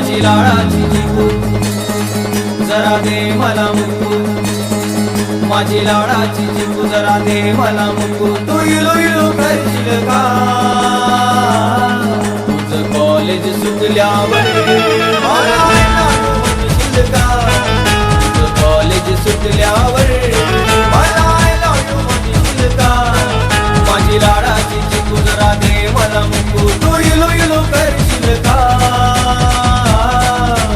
माझी लाडाची चिकू जरा दे मला मुकू, माझी लाडाची चिकू जरा दे मला मुकू. तू इलो इलो करशील का तुझं कॉलेज सुटल्यावर मला म्हणशील का, तुझं कॉलेज सुटल्यावर मला म्हणशील का. माझी लाडाची चिकू जरा दे मला मुकू, तू इलो इलो करशील का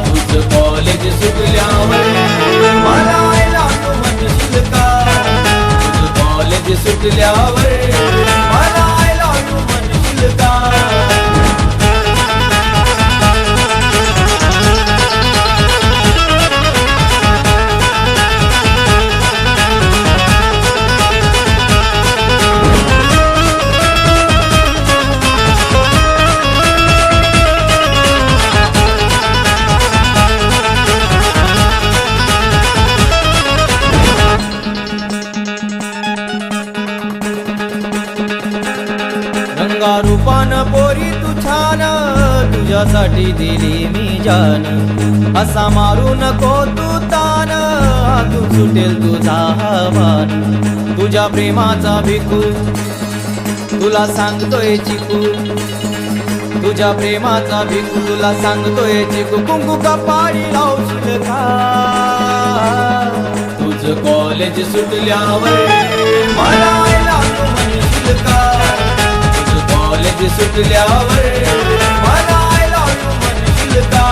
तुझं कॉलेज सुटल्यावर मला म्हणशील का, तुझं कॉलेज सुटल्यावर मला म्हणशील का. रूपान पोरी तू छान, तुझ्यासाठी दिली मी जान. असा मारू नको तू तान, हातून सुटेल तुझा मान. तुझ्या प्रेमाचा भिकू तुला सांगतोय चिकू, तुझ्या प्रेमाचा भिकू तुला सांगतोय चिकू. कुंकू का पाणी लावशील का तुझं कॉलेज सुटल्यावर मला म्हणशील का, कॉलेज सुटल्यावर मला म्हणशील का.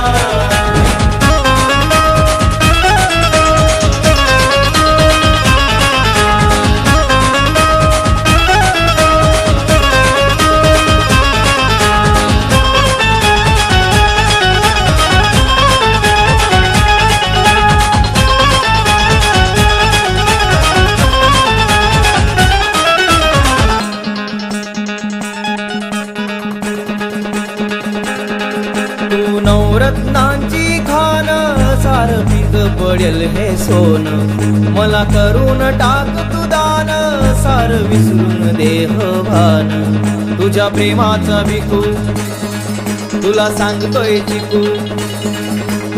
नवरत्नांची खान सार पीक पडेल हे सोन. मला करून टाक तू दान, सार विसरून देह भान. तुझ्या प्रेमाचा भिकू तुला सांगतोय चिकू,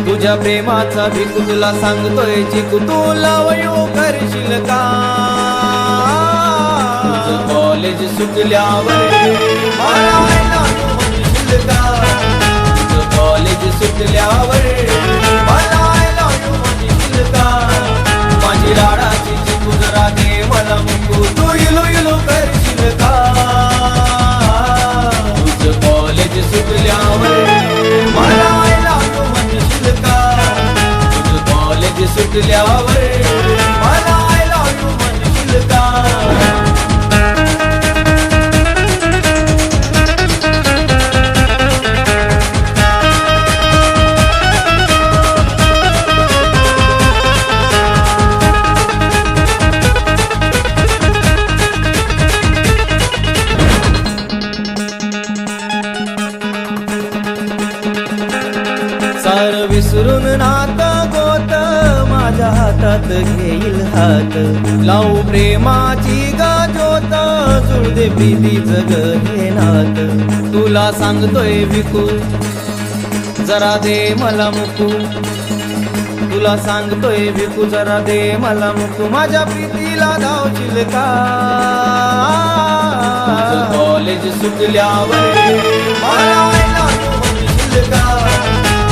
तुझ्या प्रेमाचा भिकू तुला सांगतोय चिकू. तू लवयो करशील का तुझं कॉलेज सुटल्यावर मला म्हणशील का, कॉलेज सुटल्यावर मला म्हणशील का. माझी लाडाची चिकू जरा दे मला मुकू, तू इलो इलो करशील का तुझं कॉलेज सुटल्यावर मला म्हणशील का, तुझं कॉलेज सुटल्यावर मला म्हणशील का. सार विसरून नात गोत माझ्या हातात घेईल हात. लावू प्रेमाची गाजोत जुळ दे प्रीतीचं ग हे नात. तुला सांगतोय भिकू जरा दे मला मुकू, तुला सांगतोय भिकू जरा दे मला मुकू. माझ्या प्रीतीला धावशील का कॉलेज सुटल्यावर